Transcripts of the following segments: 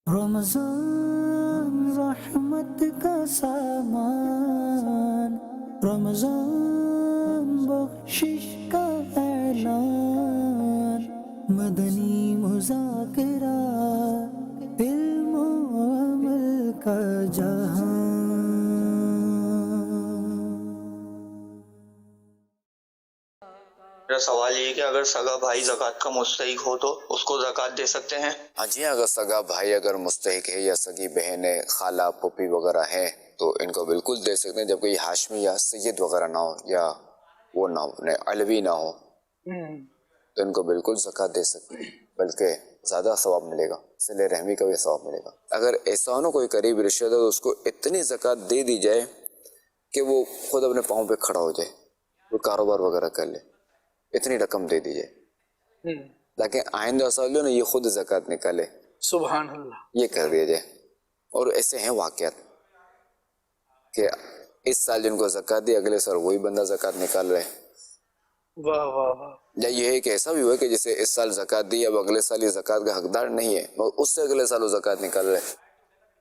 رمضان رحمت کا سامان، رمضان بخشش کا اعلان، مدنی مذاکرہ علم و عمل کا جہان۔ میرا سوال یہ ہے کہ اگر سگا بھائی زکوٰۃ کا مستحق ہو تو اس کو زکوٰۃ دے سکتے ہیں؟ ہاں جی، اگر سگا بھائی اگر مستحق ہے یا سگی بہن ہے، خالہ پھوپھی وغیرہ ہے تو ان کو بالکل دے سکتے ہیں، جب کوئی ہاشمی یا سید وغیرہ نہ ہو یا وہ نہ ہو، علوی نہ ہو تو ان کو بالکل زکوٰۃ دے سکتے ہیں، بلکہ زیادہ ثواب ملے گا، صلہ رحمی کا بھی ثواب ملے گا۔ اگر ایسا ہو نا کوئی قریب رشتہ دار، تو اس کو اتنی زکوٰۃ دے دی جائے کہ وہ خود اپنے پاؤں پہ کھڑا ہو جائے، وہ کاروبار وغیرہ کر لے، اتنی رقم دے دی جائے تاکہ آئندہ سال جو نا یہ خود زکوٰۃ نکالے۔ سبحان اللہ، یہ کر دیا جائے۔ اور ایسے ہیں واقعات کہ اس سال جن کو زکوٰۃ دی، اگلے سال وہی بندہ زکوٰۃ نکال رہے۔ واہ واہ واہ، یا یہ ہے کہ ایسا بھی ہوا کہ جسے اس سال زکوٰۃ دی، اب اگلے سال یہ زکوٰۃ کا حقدار نہیں ہے، مگر اس سے اگلے سال وہ زکوٰۃ نکال رہے،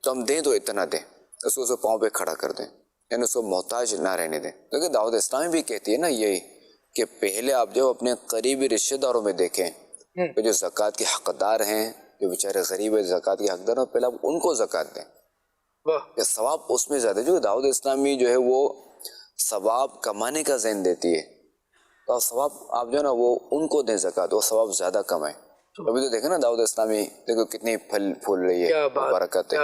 تو ہم دیں تو اتنا دیں، اس کو پاؤں پہ کھڑا کر دیں، یعنی اس کو محتاج نہ رہنے دیں۔ کیونکہ دعوت اسلامی بھی کہتی ہے نا یہی کہ پہلے آپ جو اپنے قریبی رشتہ داروں میں دیکھیں کہ جو زکوٰۃ کے حقدار ہیں، جو بیچارے غریب ہیں زکوٰۃ کے حقدار ہیں، پہلے آپ ان کو زکوٰۃ دیں، کہ ثواب اس میں زیادہ ہے۔ جو دعوت اسلامی جو ہے وہ ثواب کمانے کا ذہن دیتی ہے، تو ثواب آپ جو ہے نا وہ ان کو دیں زکوٰۃ، وہ ثواب زیادہ کمائیں۔ ابھی تو دیکھیں نا دعوت اسلامی دیکھو کتنی پھل پھول رہی ہے، برکت ہے،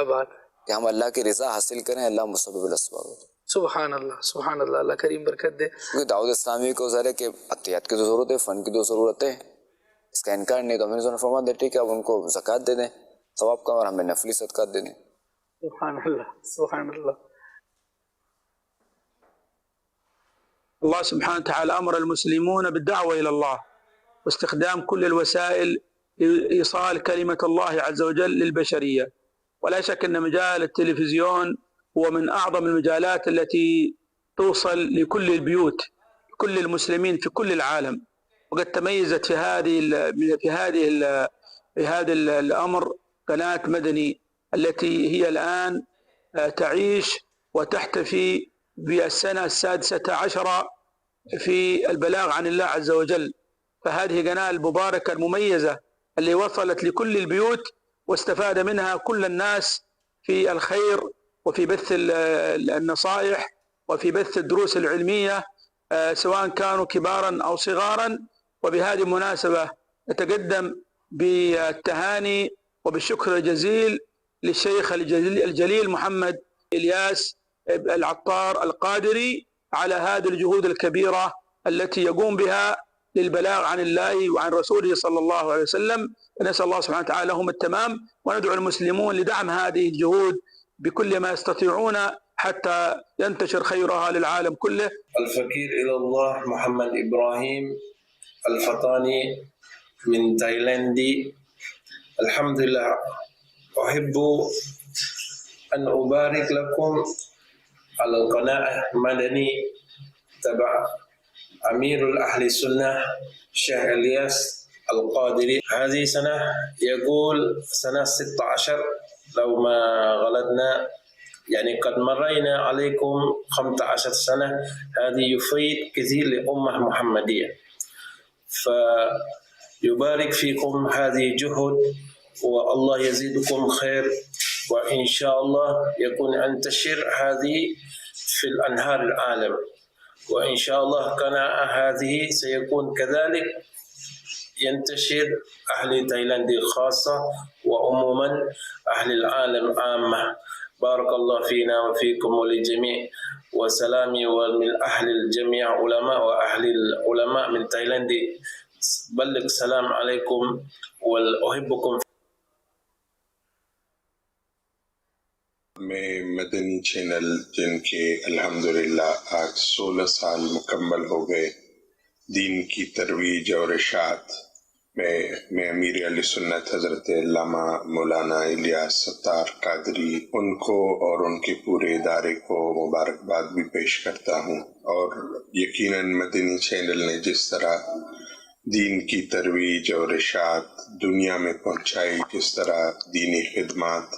کہ ہم اللہ کی رضا حاصل کریں، اللہ مسبب الاسباب ہے۔ سبحان اللہ، سبحان اللہ، اللہ کریم برکت دے۔ کیونکہ دعوت اسلامی کو ظاہر ہے کہ عطیات کی تو ضرورت ہے، فن کی تو ضرورت ہے، اس کا انکار نہیں، تو ہم نے فرما دے ٹھیک ہے اب ان کو زکوٰۃ دے دیں ثواب کا، اور ہمیں نفلی صدقات دے دیں۔ سبحان اللہ، سبحان اللہ۔ الله سبحانه وتعالى أمر المسلمون بالدعوة إلى الله واستخدام كل الوسائل لإيصال كلمة الله عز وجل للبشرية، ولا شك أن مجال التلفزيون هو من أعظم المجالات التي توصل لكل البيوت، كل المسلمين في كل العالم، وقد تميزت في هذا الأمر قناة مدني التي هي الآن تعيش وتحتفي بالسنة 16 في البلاغ عن الله عز وجل. فهذه قناة المباركة المميزة اللي وصلت لكل البيوت واستفاد منها كل الناس في الخير وفي بث النصائح وفي بث الدروس العلمية، سواء كانوا كبارا أو صغارا. وبهذه المناسبة نتقدم بالتهاني وبالشكر الجزيل للشيخ الجليل محمد إلياس العطار القادري على هذه الجهود الكبيرة التي يقوم بها للبلاغ عن الله وعن رسوله صلى الله عليه وسلم. نسأل الله سبحانه وتعالى لهم التمام، وندعو المسلمون لدعم هذه الجهود بكل ما يستطيعون حتى ينتشر خيرها للعالم كله. الفقير إلى الله محمد إبراهيم الفطاني من تايلاندي. الحمد لله، أحب أن أبارك لكم على القناة المدني تبع أمير الأهل السنة الشيخ إلياس القادري. هذه سنة يقول سنة 16 لو ما غلطنا، يعني قد مرينا عليكم 15 سنة. هذه يفيد كثير لأمة محمدية، فيبارك فيكم هذه جهد، والله يزيدكم خير، وإن شاء الله يكون أنتشر هذه في الأنهار العالم، وإن شاء الله قناة هذه سيكون كذلك ينتشر أهل تايلاند خاصة وعموما أهل العالم عامة. بارك الله فينا وفيكم وللجميع، وسلامي ومن أهل الجميع علماء وأهل العلماء من تايلاند. بلغ سلام عليكم وأحبكم. میں مدنی چینل جن کے الحمدللہ آج 16 سال مکمل ہو گئے دین کی ترویج اور اشاعت میں امیر اہل سنت حضرت علامہ مولانا الیاس ستار قادری ان کو اور ان کے پورے ادارے کو مبارکباد بھی پیش کرتا ہوں۔ اور یقیناً مدنی چینل نے جس طرح دین کی ترویج اور اشاعت دنیا میں پہنچائی کس طرح دینی خدمات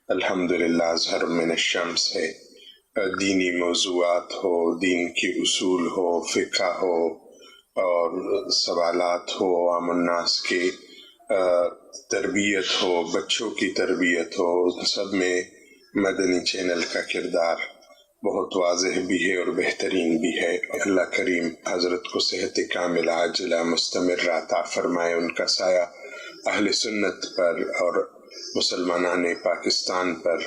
الحمدللہ اظہر من الشمس ہے. دینی موضوعات ہو، دین کے اصول ہو، فقہ ہو اور سوالات ہو، عام الناس کی تربیت ہو، بچوں کی تربیت ہو، سب میں مدنی چینل کا کردار بہت واضح بھی ہے اور بہترین بھی ہے. اللہ کریم حضرت کو صحت کامل عاجلہ مستمرہ عطا فرمائے، ان کا سایہ اہل سنت پر اور مسلمانان پاکستان پر،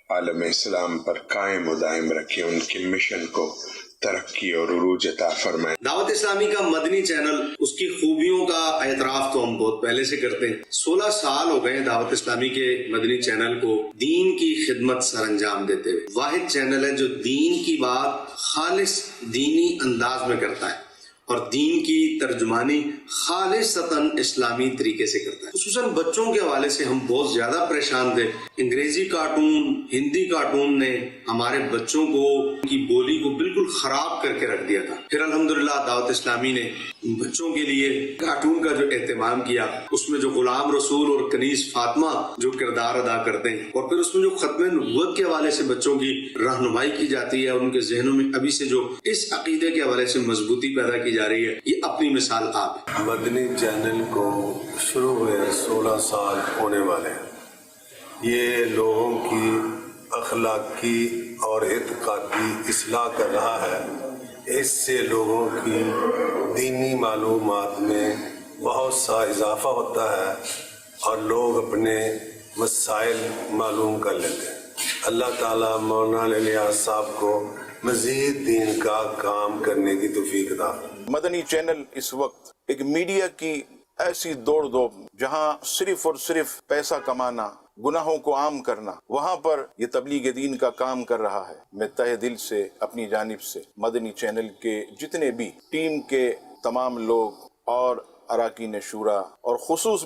عالم اسلام پر قائم و دائم رکھے، ان کے مشن کو ترقی اور عروج عطا فرمائے. دعوت اسلامی کا مدنی چینل، اس کی خوبیوں کا اعتراف تو ہم بہت پہلے سے کرتے ہیں. 16 سال ہو گئے دعوت اسلامی کے مدنی چینل کو دین کی خدمت سر انجام دیتے ہوئے. واحد چینل ہے جو دین کی بات خالص دینی انداز میں کرتا ہے اور دین کی ترجمانی خالصتاً اسلامی طریقے سے کرتا ہے. خصوصاً بچوں کے حوالے سے ہم بہت زیادہ پریشان تھے. انگریزی کارٹون، ہندی کارٹون نے ہمارے بچوں کو کی بولی کو بالکل خراب کر کے رکھ دیا تھا. پھر الحمدللہ دعوت اسلامی نے بچوں کے لیے کارٹون کا جو اہتمام کیا، اس میں جو غلام رسول اور کنیز فاطمہ جو کردار ادا کرتے ہیں، اور پھر اس میں جو ختم نبوت کے حوالے سے بچوں کی رہنمائی کی جاتی ہے، ان کے ذہنوں میں ابھی سے جو اس عقیدے کے حوالے سے مضبوطی پیدا کی جا رہی ہے، یہ اپنی مثال آپ ہے. مدنی چینل کو شروع ہوئے 16 سال ہونے والے ہیں. یہ لوگوں کی اخلاقی اور اعتقادی اصلاح کر رہا ہے. اس سے لوگوں کی دینی معلومات میں بہت سا اضافہ ہوتا ہے اور لوگ اپنے مسائل معلوم کر لیتے ہیں. اللہ تعالیٰ مولانا الیاس صاحب کو مزید دین کا کام کرنے کی توفیق عطا فرمائے. مدنی چینل اس وقت ایک میڈیا کی ایسی دوڑ دو جہاں صرف اور صرف پیسہ کمانا، گناہوں کو عام کرنا، وہاں پر یہ تبلیغ دین کا کام کر رہا ہے. میں تہ دل سے اپنی جانب سے مدنی چینل کے جتنے بھی ٹیم کے تمام لوگ اور اراکین شورا اور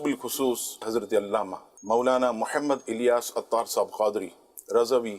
بالخصوص حضرت علامہ مولانا محمد الیاس عطار صاحب قادری رضوی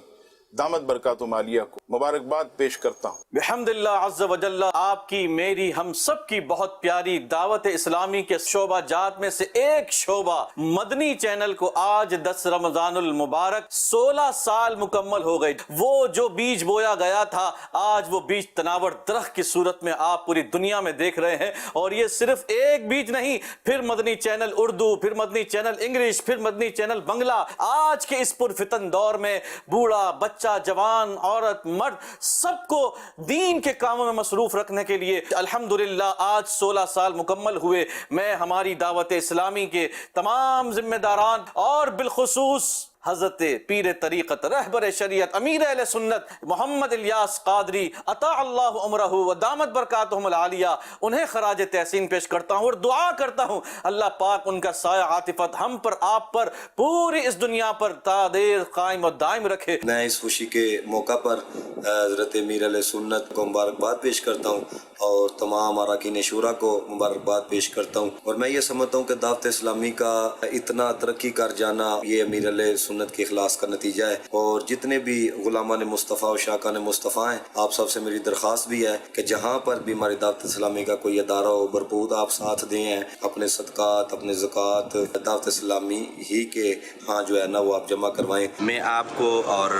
دامت برکاتہم عالیہ کو مبارکباد پیش کرتا ہوں. بحمداللہ عز و جل. آپ کی، میری، ہم سب کی بہت پیاری دعوت اسلامی کے شعبہ جات میں سے ایک شعبہ مدنی چینل کو آج 10 رمضان المبارک 16 سال مکمل ہو گئے. وہ جو بیج بویا گیا تھا، آج وہ بیج تناور درخت کی صورت میں آپ پوری دنیا میں دیکھ رہے ہیں. اور یہ صرف ایک بیج نہیں، پھر مدنی چینل اردو، پھر مدنی چینل انگلش، پھر مدنی چینل بنگلہ. آج کے اس پرفتن دور میں بوڑھا، بچہ، جوان، عورت، مرد، سب کو دین کے کاموں میں مصروف رکھنے کے لیے الحمدللہ آج 16 سال مکمل ہوئے. میں ہماری دعوت اسلامی کے تمام ذمہ داران اور بالخصوص حضرت پیر طریقت، رہبر شریعت، امیر اہل سنت محمد الیاس قادری عطا اللہ عمرہ و دامت برکاتہم العالیہ، انہیں خراج تحسین پیش کرتا ہوں اور دعا کرتا ہوں اللہ پاک ان کا سایہ عاطفت ہم پر، آپ پر، پوری اس دنیا پر تا دیر قائم و دائم رکھے. میں اس خوشی کے موقع پر حضرت امیر اہل سنت کو مبارکباد پیش کرتا ہوں اور تمام اراکین شورا کو مبارکباد پیش کرتا ہوں. اور میں یہ سمجھتا ہوں کہ دعوت اسلامی کا اتنا ترقی کر جانا یہ امیر اہل سنت کے اخلاص کا نتیجہ ہے. اور جتنے بھی غلامان مصطفیٰ و شاکان مصطفیٰ ہیں، آپ سب سے میری درخواست بھی ہے کہ جہاں پر بھی ہماری دعوت اسلامی کا کوئی ادارہ ہو، بھرپور آپ ساتھ دیں ہیں، اپنے صدقات، اپنے زکوٰۃ دعوت اسلامی ہی کے ہاں جو ہے نا وہ آپ جمع کروائیں. میں آپ کو اور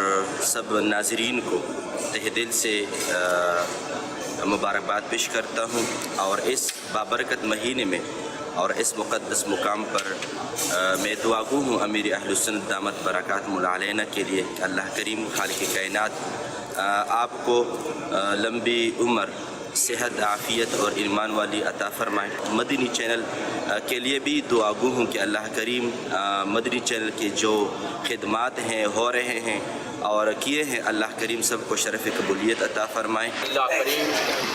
سب ناظرین کو تہ دل سے مبارکباد پیش کرتا ہوں. اور اس بابرکت مہینے میں اور اس مقدس مقام پر میں دعا گو ہوں امیر اہل سنت دامت برکاتہم العالیہ کے لیے کہ اللہ کریم خالق کائنات آپ کو لمبی عمر، صحت، عافیت اور ایمان والی عطا فرمائے. مدنی چینل کے لیے بھی دعا گو ہوں کہ اللہ کریم مدنی چینل کے جو خدمات ہیں، ہو رہے ہیں اور کیے ہیں، اللہ کریم سب کو شرف قبولیت عطا فرمائے. اللہ کریم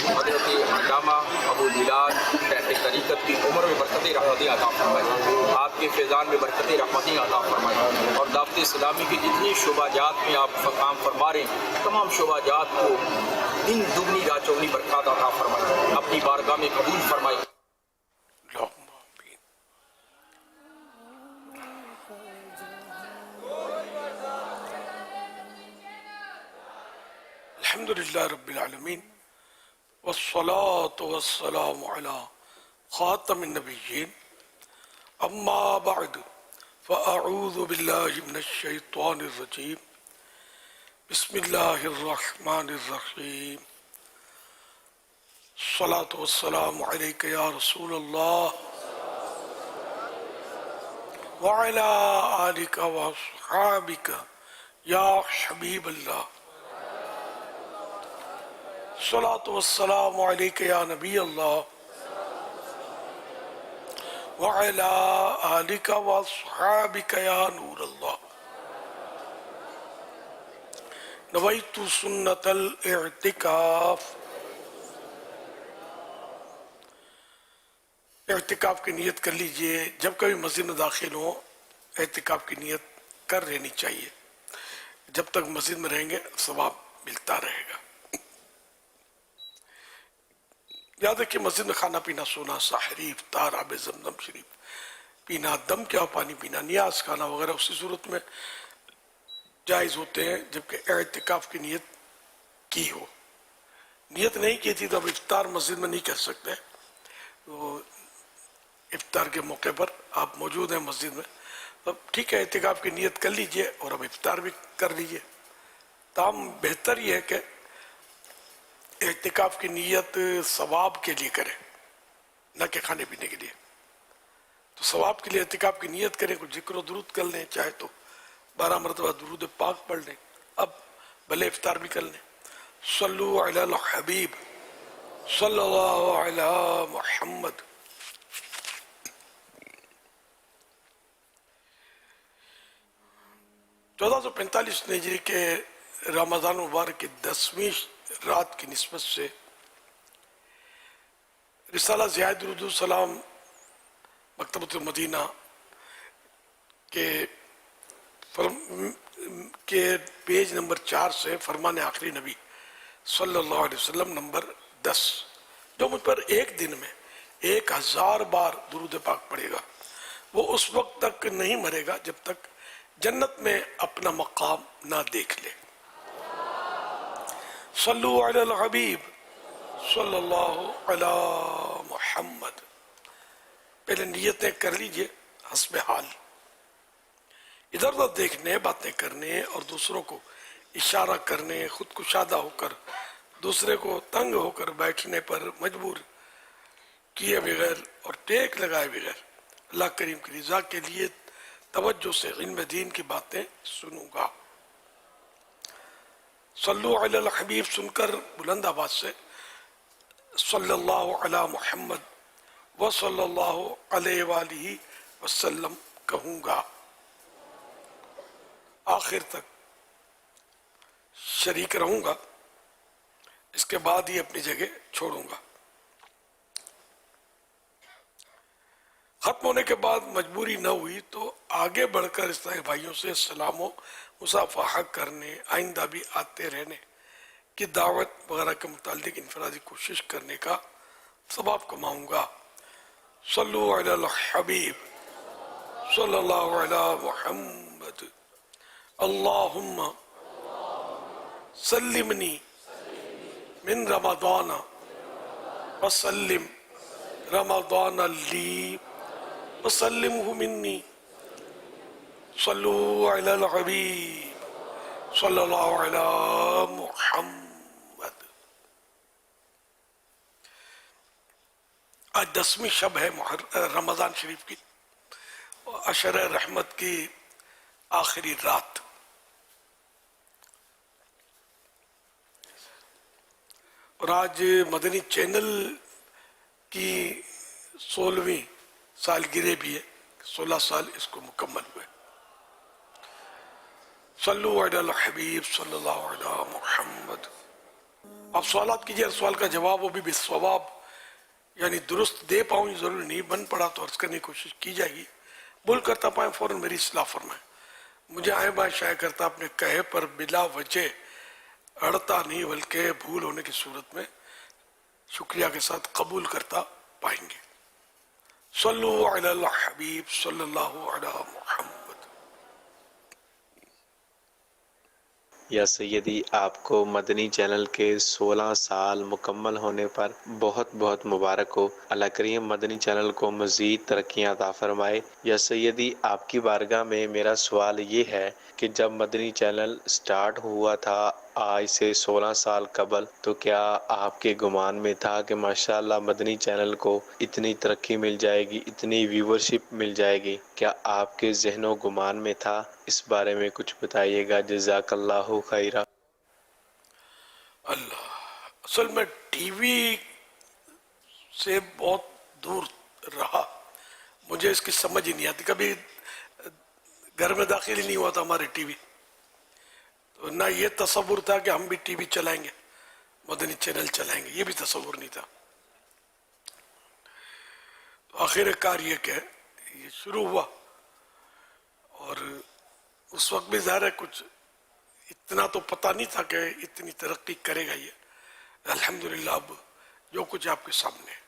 حضرت علامہ ابو بلال شیخ طریقت کی عمر میں برکت رحمتی عطا فرمائے، آپ کے فیضان میں برکت رحمتی عطا فرمائے. اور دعوت اسلامی کی جتنی شعبہ جات میں آپ کام فرما رہے ہیں، تمام شعبہ جات کو دن دگنی رات چوگنی برکات عطا فرمائے، اپنی بارگاہ میں قبول فرمائے. الحمدللہ رب العالمین والصلاة والسلام علی خاتم النبیین اما بعد فاعوذ باللہ من الشیطان الرجیم بسم اللہ الرحمن الرحیم الصلاة والسلام علیک یا رسول اللہ وعلی آلک واصحابک یا حبیب اللہ الصلاة والسلام علیک یا نبی اللہ وعلى آلك واصحابك يا نور الله نويت سنة الاعتكاف. اعتکاف کی نیت کر لیجئے. جب کبھی مسجد میں داخل ہو اعتکاف کی نیت کر لینی چاہیے. جب تک مسجد میں رہیں گے ثواب ملتا رہے گا. یاد ہے کہ مسجد میں کھانا پینا سونا سحری افطار آب زمزم شریف پینا دم کیا پانی پینا نیاز کھانا وغیرہ اسی صورت میں جائز ہوتے ہیں جبکہ اعتکاف کی نیت کی ہو. نیت نہیں کی تھی تو اب افطار مسجد میں نہیں کر سکتے. تو افطار کے موقع پر آپ موجود ہیں مسجد میں اب ٹھیک ہے اعتکاف کی نیت کر لیجئے اور اب افطار بھی کر لیجئے. تاہم بہتر یہ ہے کہ اعتکاف کی نیت ثواب کے لیے کریں نہ کہ کھانے پینے کے لیے. تو ثواب کے لیے اعتکاف کی نیت کریں, کچھ ذکر و درود کر لیں, چاہے تو 12 مرتبہ درود پاک پڑھ لیں, اب بھلے افطار بھی کر لیں. صلو علی الحبیب صلی اللہ علی محمد. چودہ سو 45 ہجری کے رمضان مبارک کی 10ویں رات کی نسبت سے رسالہ زیاد درود السلام مکتبۃ المدینہ کے پیج نمبر 4 سے فرمان آخری نبی صلی اللہ علیہ وسلم نمبر 10 جو مجھ پر ایک دن میں 1000 بار درود پاک پڑھے گا وہ اس وقت تک نہیں مرے گا جب تک جنت میں اپنا مقام نہ دیکھ لے. صلو علی الحبیب صلی اللہ علی محمد. پہلے نیتیں کر لیجئے حسب حال. ادھر ادھر دیکھنے باتیں کرنے اور دوسروں کو اشارہ کرنے خود کشادہ ہو کر دوسرے کو تنگ ہو کر بیٹھنے پر مجبور کیے بغیر اور ٹیک لگائے بغیر اللہ کریم کی رضا کے لیے توجہ سے علم دین کی باتیں سنوں گا. صلو علی الحبیب سن کر بلند آواز سے صلی اللہ علی محمد و صلی اللہ علیہ وآلہ وسلم کہوں گا. آخر تک شریک رہوں گا, اس کے بعد ہی اپنی جگہ چھوڑوں گا. ختم ہونے کے بعد مجبوری نہ ہوئی تو آگے بڑھ کر اسلامی بھائیوں سے سلام و مصافحہ کرنے آئندہ بھی آتے رہنے کی دعوت وغیرہ کے متعلق انفرادی کوشش کرنے کا ثواب کماؤں گا. صلو علی الحبیب صلی اللہ علی محمد. اللہم سلمنی من رمضان وسلم رمضان لی وسلمہ منی. صلو علی الحبیب صلی اللہ علی محمد. آج 10ویں شب ہے رمضان شریف کی, عشر رحمت کی آخری رات. اور آج مدنی چینل کی 16ویں سالگرہ بھی ہے, 16 سال اس کو مکمل ہوئے. صلو علی الحبیب صلی اللہ علی محمد. آپ سوالات کیجئے, سوال کا جواب وہ بھی بالصواب یعنی درست دے پاؤں یہ ضروری نہیں, بن پڑا تو عرض کرنے کی کوشش کی جائے گی. بھول کرتا پائیں فوراً میری اصلاح فرمائیں. مجھے آئے بائیں شائع کرتا اپنے کہے پر بلا وجہ اڑتا نہیں بلکہ بھول ہونے کی صورت میں شکریہ کے ساتھ قبول کرتا پائیں گے. صلو علی الحبیب صلی اللہ علی محمد. یا سیدی آپ کو مدنی چینل کے 16 سال مکمل ہونے پر بہت بہت مبارک ہو۔ اللہ کریم مدنی چینل کو مزید ترقیاں عطا فرمائے۔ یا سیدی آپ کی بارگاہ میں میرا سوال یہ ہے کہ جب مدنی چینل سٹارٹ ہوا تھا آج سے 16 سال قبل، تو کیا آپ کے گمان میں تھا کہ ماشاءاللہ مدنی چینل کو اتنی ترقی مل جائے گی، اتنی ویورشپ مل جائے گی؟ کیا آپ کے ذہن و گمان میں تھا؟ اس بارے میں کچھ بتائیے گا، جزاک اللہ خیرہ۔ اللہ، اصل میں ٹی وی سے بہت دور رہا، مجھے اس کی سمجھ ہی نہیں آتی، کبھی گھر میں داخل ہی نہیں ہوا تھا ہمارے ٹی وی، تو نہ یہ تصور تھا کہ ہم بھی ٹی وی چلائیں گے، مدنی چینل چلائیں گے، یہ بھی تصور نہیں تھا۔ تو آخر کار یہ کہ یہ شروع ہوا، اور اس وقت بھی ظاہر ہے کچھ اتنا تو پتہ نہیں تھا کہ اتنی ترقی کرے گا یہ۔ الحمدللہ اب جو کچھ آپ کے سامنے ہے،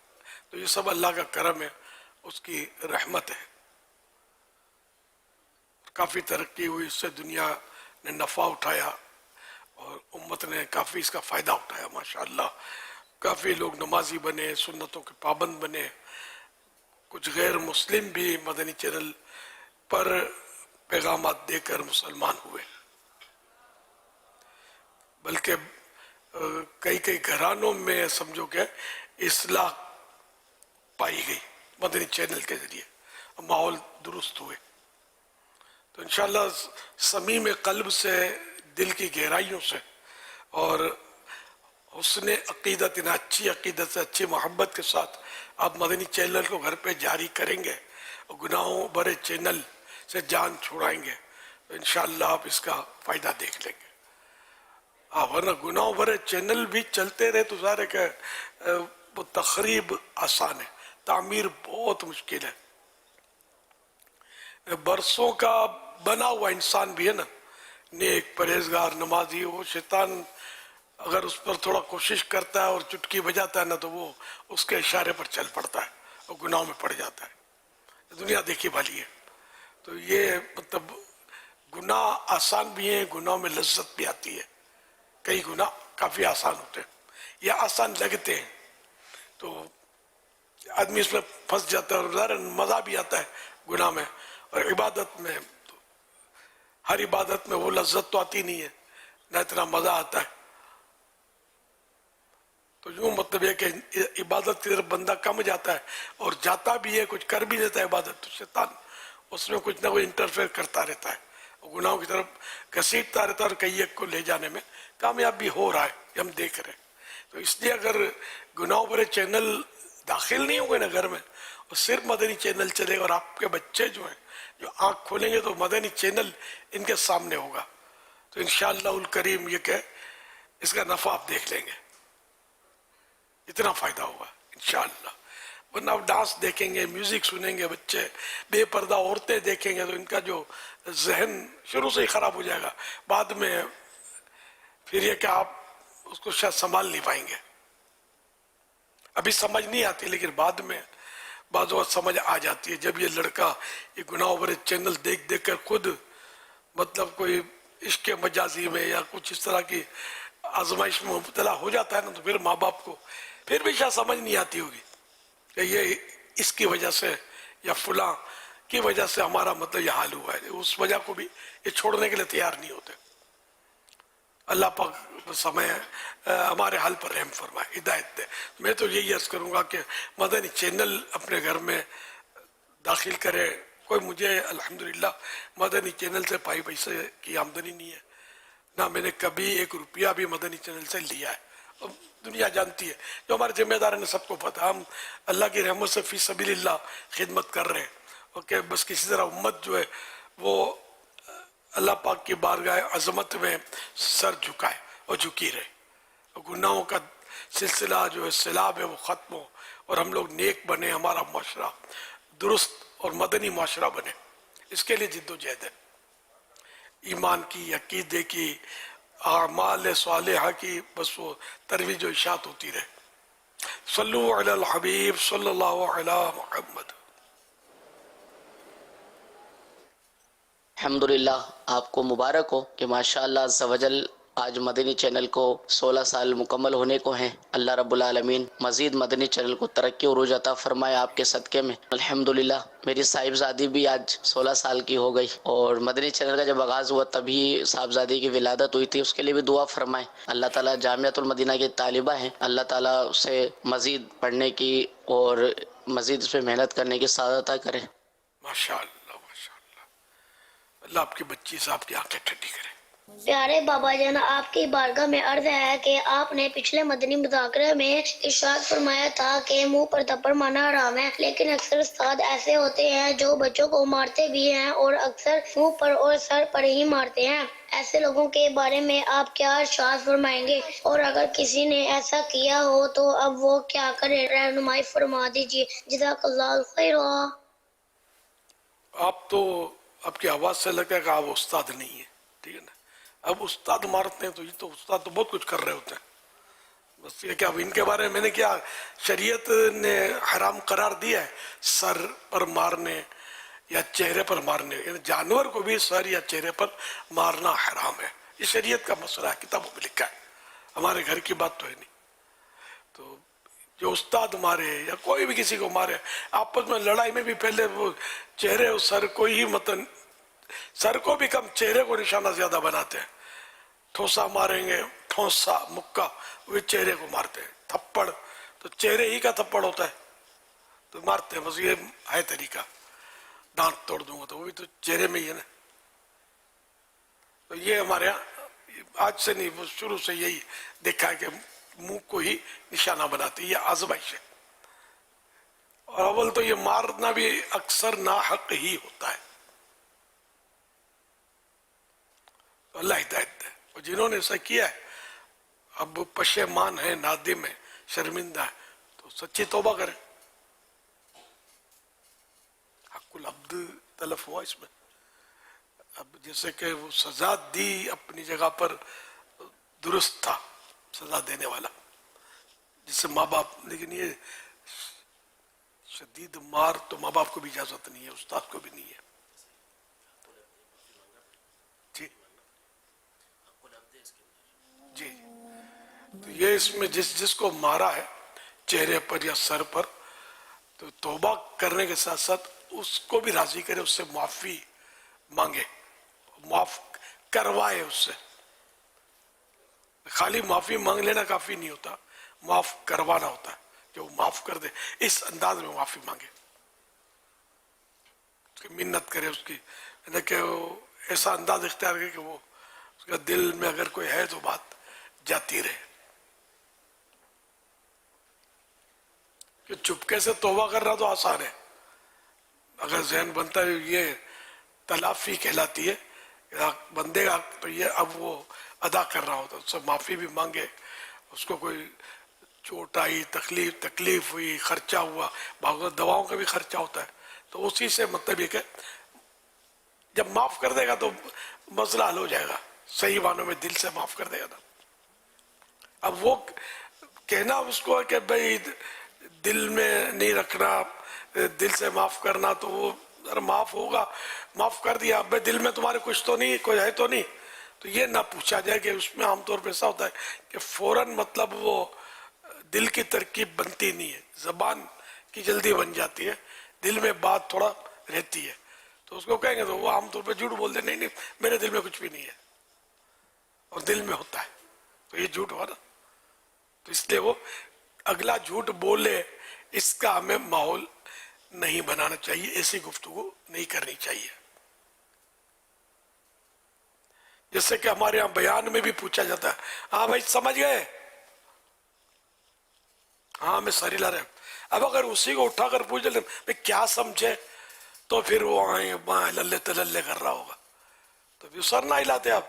تو یہ سب اللہ کا کرم ہے، اس کی رحمت ہے۔ کافی ترقی ہوئی، اس سے دنیا نے نفع اٹھایا اور امت نے کافی اس کا فائدہ اٹھایا ماشاءاللہ۔ کافی لوگ نمازی بنے، سنتوں کے پابند بنے، کچھ غیر مسلم بھی مدنی چینل پر پیغامات دے کر مسلمان ہوئے، بلکہ کئی گھرانوں میں سمجھو کہ اصلاح پائی گئی مدنی چینل کے ذریعے، ماحول درست ہوئے۔ تو انشاءاللہ صمیم قلب سے، دل کی گہرائیوں سے اور حسن عقیدت، اچھی عقیدت سے، اچھی محبت کے ساتھ آپ مدنی چینل کو گھر پہ جاری کریں گے اور گناہوں بھرے چینل سے جان چھڑائیں گے، تو انشاءاللہ آپ اس کا فائدہ دیکھ لیں گے۔ ورنہ گناہوں بھرے چینل بھی چلتے رہے تو ظاہر ہے کہ وہ تخریب آسان ہے، تعمیر بہت مشکل ہے۔ برسوں کا بنا ہوا انسان بھی ہے نا، نیک پرہیزگار نمازی، وہ شیطان اگر اس پر تھوڑا کوشش کرتا ہے اور چٹکی بجاتا ہے نا، تو وہ اس کے اشارے پر چل پڑتا ہے اور گناہوں میں پڑ جاتا ہے۔ دنیا دیکھی والی ہے، تو یہ مطلب گناہ آسان بھی ہیں، گناہوں میں لذت بھی آتی ہے، کئی گناہ کافی آسان ہوتے ہیں یا آسان لگتے ہیں، تو آدمی اس میں پھنس جاتا ہے اور ظاہر مزہ بھی آتا ہے گناہ میں، اور عبادت میں تو ہر عبادت میں وہ لذت تو آتی نہیں ہے، نہ اتنا مزہ آتا ہے۔ تو یوں مطلب یہ کہ عبادت کی طرف بندہ کم جاتا ہے، اور جاتا بھی ہے کچھ کر بھی لیتا ہے عبادت، تو شیطان اس میں کچھ نہ کچھ انٹرفیئر کرتا رہتا ہے، گناہوں کی طرف گھسیٹتا رہتا ہے، اور کئی ایک کو لے جانے میں کامیاب بھی ہو رہا ہے، یہ ہم دیکھ رہے ہیں۔ تو اس لیے اگر گناہوں بھرے چینل داخل نہیں ہوں گے نا گھر میں، اور صرف مدنی چینل چلے گا، اور آپ کے بچے جو ہیں جو آنکھ کھولیں گے تو مدنی چینل ان کے سامنے ہوگا، تو انشاءاللہ الکریم یہ کہ اس کا نفع آپ دیکھ لیں گے، اتنا فائدہ ہوگا انشاءاللہ۔ ورنہ آپ ڈانس دیکھیں گے، میوزک سنیں گے، بچے بے پردہ عورتیں دیکھیں گے، تو ان کا جو ذہن شروع سے ہی خراب ہو جائے گا، بعد میں پھر یہ کہ آپ اس کو شاید سنبھال نہیں پائیں گے۔ ابھی سمجھ نہیں آتی، لیکن بعد میں بعض وقت سمجھ آ جاتی ہے، جب یہ لڑکا یہ گناہوں بھرے چینل دیکھ دیکھ کر خود مطلب کوئی عشق مجازی میں یا کچھ اس طرح کی آزمائش میں مبتلا ہو جاتا ہے نا، تو پھر ماں باپ کو پھر بھی شاید سمجھ نہیں آتی ہوگی کہ یہ اس کی وجہ سے یا فلاں کی وجہ سے ہمارا مطلب یہ حال ہوا ہے، اس وجہ کو بھی یہ چھوڑنے کے لیے تیار نہیں ہوتے۔ اللہ پاک سمے ہمارے حال پر رحم فرمائے، ہدایت دے۔ میں تو یہی عرض کروں گا کہ مدنی چینل اپنے گھر میں داخل کرے۔ کوئی مجھے الحمدللہ مدنی چینل سے پائی پیسے کی آمدنی نہیں ہے، نہ میں نے کبھی 1 روپیہ بھی مدنی چینل سے لیا ہے۔ اب دنیا جانتی ہے، جو ہمارے ذمہ دار ہیں سب کو پتہ، ہم اللہ کی رحمت سے فی سبیل اللہ خدمت کر رہے ہیں، اوکے، بس کسی طرح امت جو ہے وہ اللہ پاک کی بارگاہ عظمت میں سر جھکائے اور جھکی رہے، اور گناہوں کا سلسلہ جو ہے سیلاب ہے وہ ختم ہو، اور ہم لوگ نیک بنے، ہمارا معاشرہ درست اور مدنی معاشرہ بنے، اس کے لیے جد و جہد ہے، ایمان کی، عقیدے کی، اعمال صالحہ کی، بس وہ ترویج و اشاعت ہوتی رہے۔ صلو علی الحبیب صلی اللہ علی محمد۔ الحمدللہ آپ کو مبارک ہو کہ ماشاءاللہ عز و جل آج مدنی چینل کو 16 سال مکمل ہونے کو ہیں. اللہ رب العالمین مزید مدنی چینل کو ترقی عروج عطا فرمائے آپ کے صدقے میں. الحمدللہ میری صاحبزادی بھی آج 16 سال کی ہو گئی، اور مدنی چینل کا جب آغاز ہوا تبھی صاحبزادی کی ولادت ہوئی تھی. اس کے لیے بھی دعا فرمائیں. اللہ تعالیٰ جامعۃ المدینہ کی طالبہ ہیں، اللہ تعالیٰ اسے مزید پڑھنے کی اور مزید اس پہ محنت کرنے کی سعادت عطا کرے. ماشاءاللہ ماشاءاللہ، اللہ آپ کی بچی سے آپ کی آنکھیں ٹھنڈی کرے. پیارے بابا جان، آپ کی بارگاہ میں عرض ہے کہ آپ نے پچھلے مدنی مذاکرے میں ارشاد فرمایا تھا کہ منہ پر تھپڑ مارنا حرام ہے، لیکن اکثر استاد ایسے ہوتے ہیں جو بچوں کو مارتے بھی ہیں اور اکثر منہ پر اور سر پر ہی مارتے ہیں. ایسے لوگوں کے بارے میں آپ کیا ارشاد فرمائیں گے؟ اور اگر کسی نے ایسا کیا ہو تو اب وہ کیا کرے؟ رہنمائی فرما دیجیے. جزاک اللہ خیر. آپ تو آپ کی آواز سے لگتا ہے کہ آپ استاد نہیں ہیں، ٹھیک ہے نا. اب استاد مارتے ہیں تو یہ تو استاد تو بہت کچھ کر رہے ہوتے ہیں. بس یہ کہ اب ان کے بارے میں میں نے کیا، شریعت نے حرام قرار دیا ہے سر پر مارنے یا چہرے پر مارنے، یعنی جانور کو بھی سر یا چہرے پر مارنا حرام ہے. یہ شریعت کا مسئلہ ہے، کتابوں میں لکھا ہے، ہمارے گھر کی بات تو ہے نہیں. تو جو استاد مارے یا کوئی بھی کسی کو مارے، آپس میں لڑائی میں بھی پہلے وہ چہرے اور سر کو ہی متن، سر کو بھی کم چہرے کو نشانہ زیادہ بناتے ہیں. ٹھوسا ماریں گے، ٹھوسا مکہ وہ چہرے کو مارتے ہیں. تھپڑ تو چہرے ہی کا تھپڑ ہوتا ہے تو مارتے ہیں. بس یہ ہے طریقہ. دانت توڑ دوں گا تو وہ بھی تو چہرے میں ہی ہے نا. تو یہ ہمارے یہاں آج سے نہیں، وہ شروع سے یہی دیکھا ہے کہ منہ کو ہی نشانہ بناتے ہیں. یہ آزمائش ہے. اور اول تو یہ مارنا بھی اکثر ناحق ہی ہوتا ہے. اللہ ہدایت دے. اور جنہوں نے ایسا کیا ہے اب پشیمان ہے، نادم ہے، شرمندہ ہے، تو سچی توبہ کریں. حق العبد تلف ہوا اس میں. اب جیسے کہ وہ سزا دی اپنی جگہ پر درست تھا سزا دینے والا، جسے ماں باپ، لیکن یہ شدید مار تو ماں باپ کو بھی اجازت نہیں ہے، استاد کو بھی نہیں ہے. جی تو یہ اس میں جس کو مارا ہے چہرے پر یا سر پر، تو توبہ کرنے کے ساتھ ساتھ اس کو بھی راضی کرے، اس سے معافی مانگے، معاف کروائے اس سے. خالی معافی مانگ لینا کافی نہیں ہوتا، معاف کروانا ہوتا ہے کہ وہ معاف کر دے. اس انداز میں معافی مانگے، اس کی منت کرے، اس کی کہ وہ ایسا انداز اختیار کرے کہ وہ اس کا دل میں اگر کوئی ہے تو بات جاتی رہے. کہ چپکے سے توبہ کرنا تو آسان ہے، اگر ذہن بنتا ہے یہ تلافی کہلاتی ہے، بندے کا تو یہ اب وہ ادا کر رہا ہوتا ہے. اس سے معافی بھی مانگے، اس کو کوئی چوٹ آئی، تکلیف ہوئی، خرچہ ہوا، بھاگوت دواؤں کا بھی خرچہ ہوتا ہے، تو اسی سے مطلب یہ کہ جب معاف کر دے گا تو مسئلہ حل ہو جائے گا. صحیح معنوں میں دل سے معاف کر دے گا نا. اب وہ کہنا اس کو کہ بھئی دل میں نہیں رکھنا، دل سے معاف کرنا، تو وہ اگر معاف ہوگا، معاف کر دیا، اب دل میں تمہارے کچھ تو نہیں، کوئی ہے تو نہیں، تو یہ نہ پوچھا جائے. کہ اس میں عام طور پہ ایسا ہوتا ہے کہ فوراً مطلب وہ دل کی ترکیب بنتی نہیں ہے، زبان کی جلدی بن جاتی ہے، دل میں بات تھوڑا رہتی ہے. تو اس کو کہیں گے تو وہ عام طور پہ جھوٹ بول دے، نہیں نہیں میرے دل میں کچھ بھی نہیں ہے، اور دل میں ہوتا ہے، تو یہ جھوٹ ہوا نا. تو اس لیے وہ اگلا جھوٹ بولے اس کا ہمیں ماحول نہیں بنانا چاہیے، ایسی گفتگو نہیں کرنی چاہیے. جیسے کہ ہمارے یہاں بیان میں بھی پوچھا جاتا ہے، ہاں بھائی سمجھ گئے؟ ہاں میں سر ہلا رہے ہیں. اب اگر اسی کو اٹھا کر پوچھ لیں بھائی کیا سمجھے، تو پھر وہ آئیں بائیں للے تللے کر رہا ہوگا، تو پھر سر نہ ہلاتے، آپ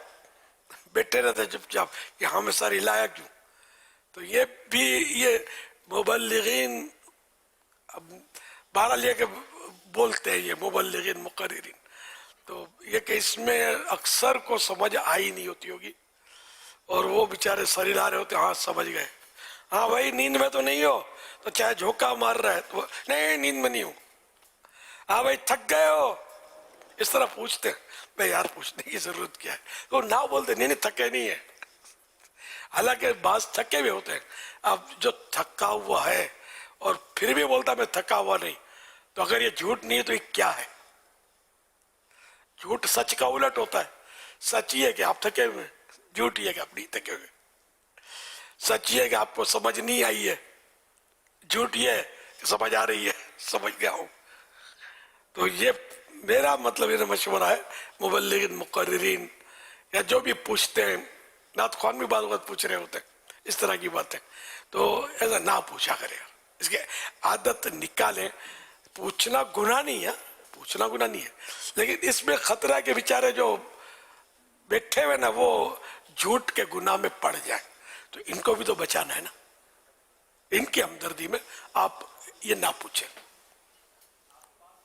بیٹھے رہتے چپ چاپ کہ ہاں میں سر ہلایا کیوں. تو یہ بھی یہ مبلغین اب بہرحال یہ کہ بولتے ہیں، یہ مبلغین مقررین، تو یہ کہ اس میں اکثر کو سمجھ آئی نہیں ہوتی ہوگی، اور وہ بیچارے سر ہلا رہے ہوتے، ہاں سمجھ گئے. ہاں بھائی نیند میں تو نہیں ہو، تو چاہے جھونکا مار رہا ہے تو نہیں نیند میں نہیں ہوں. ہاں بھائی تھک گئے ہو، اس طرح پوچھتے ہیں. بھائی یار پوچھنے کی ضرورت کیا ہے, وہ نہ بولتے نہیں تھکے نہیں ہے. حالانکہ بعض تھکے بھی ہوتے ہیں. اب جو تھکا ہوا ہے اور پھر بھی بولتا میں تھکا ہوا نہیں, تو اگر یہ جھوٹ نہیں ہے تو یہ کیا ہے؟ جھوٹ سچ کا الٹ ہوتا ہے. سچ یہ ہے کہ آپ تھکے ہوئے, جھوٹ یہ ہے کہ آپ نہیں تھکے ہوئے. سچ یہ ہے کہ آپ کو سمجھ نہیں آئی ہے, جھوٹ یہ ہے کہ سمجھ آ رہی ہے, سمجھ گیا ہوں. تو یہ میرا مطلب یہ مشورہ ہے مبلغین, مقررین یا جو بھی پوچھتے ہیں, نعت خوان بھی بعض وقت پوچھ رہے ہوتے ہیں اس طرح کی باتیں, تو ایسا نہ پوچھا کرے, اس کی عادت نکالیں. پوچھنا گناہ نہیں ہے, پوچھنا گناہ نہیں ہے, لیکن اس میں خطرہ ہے کہ بیچارے جو بیٹھے ہوئے نا وہ جھوٹ کے گناہ میں پڑ جائیں, تو ان کو بھی تو بچانا ہے نا. ان کی ہمدردی میں آپ یہ نہ پوچھیں.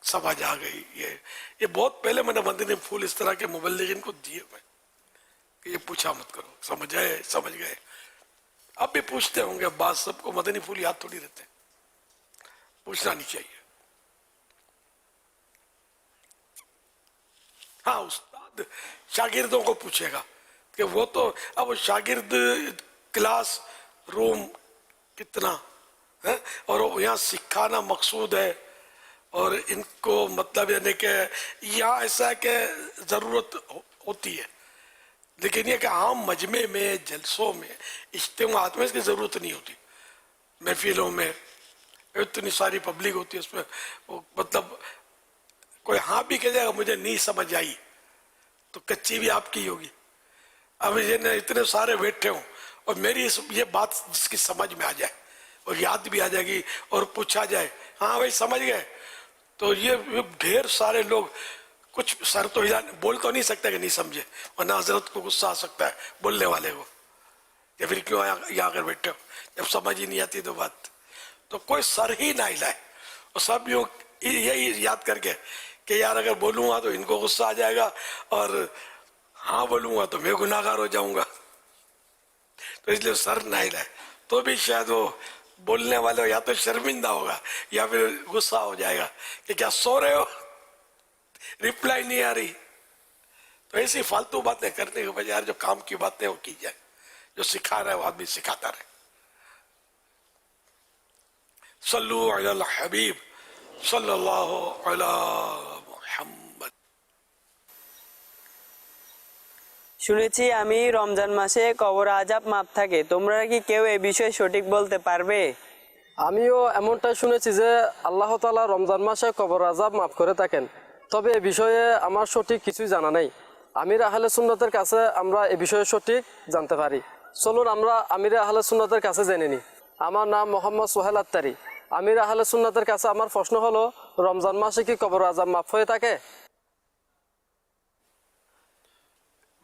سمجھ آ گئی. یہ بہت پہلے میں نے مدنی پھول اس طرح کے مبلغین کو دیے ہوئے کہ یہ پوچھا مت کرو, سمجھ آئے, سمجھ گئے. اب بھی پوچھتے ہوں گے, بعض سب کو مدنی پھول یاد تھوڑی رہتے, پوچھنا نہیں چاہیے. ہاں استاد شاگردوں کو پوچھے گا کہ وہ تو اب وہ شاگرد کلاس روم کتنا ہے, اور یہاں سکھانا مقصود ہے, اور ان کو مطلب یعنی کہ یہاں ایسا ہے کہ ضرورت ہوتی ہے, لیکن یہ کہ عام مجمع میں, جلسوں میں, اجتماعات میں اس کی ضرورت نہیں ہوتی. محفلوں میں اتنی ساری پبلک ہوتی ہے, اس میں مطلب کوئی ہاں بھی کہہ جائے گا مجھے نہیں سمجھ آئی تو کچی بھی آپ کی ہوگی. اب یہ اتنے سارے بیٹھے ہوں اور میری یہ بات جس کی سمجھ میں آ جائے اور یاد بھی آ جائے گی اور پوچھا جائے ہاں بھائی سمجھ گئے, تو یہ ڈھیر سارے لوگ کچھ سر تو بول تو نہیں سکتے کہ نہیں سمجھے, ورنہ حضرت کو غصہ آ سکتا ہے بولنے والے کو کہ پھر کیوں یہاں کر بیٹھے ہو جب سمجھ ہی نہیں آتی تو بات. تو کوئی سر ہی نہ ہلائے, اور سب یہی یاد کر کے کہ یار اگر بولوں گا تو ان کو غصہ آ جائے گا, اور ہاں بولوں گا تو میں گناہ گار ہو جاؤں گا, تو اس لیے سر نہ ہلائے. تو بھی شاید وہ بولنے والے یا تو شرمندہ ہوگا یا پھر غصہ ہو جائے گا کہ کیا سو رہے ہو, ریپلائی نہیں آ رہی. تو ایسی فالتو باتیں کرنے کے بجائے جو کام کی باتیں وہ کی جائے, جو سکھا رہا ہے وہ آدمی سکھاتا رہے. صلو علی الحبیب صلی اللہ علی محمد. শুনেছি আমি রমজান মাসে কবর আযাব মাপ থাকে, তোমরা কি কেউ এই বিষয়ে সঠিক বলতে পারবে? আমিও এমনটা শুনেছি যে আল্লাহ তাআলা রমজান মাসে কবর আযাব মাফ করে থাকেন, তবে এ বিষয়ে আমার সঠিক কিছুই জানা নেই. আমির আহলে সুন্নতের কাছে আমরা এ বিষয়ে সঠিক জানতে পারি. চলুন আমরা আমির আহলে সুন্নতের কাছে জেনে নিই. আমার নাম মোহাম্মদ সোহেল আত্তারি. আমির আহলে সুন্নতের কাছে আমার প্রশ্ন হলো, রমজান মাসে কি কবর আযাব মাফ হয়ে থাকে?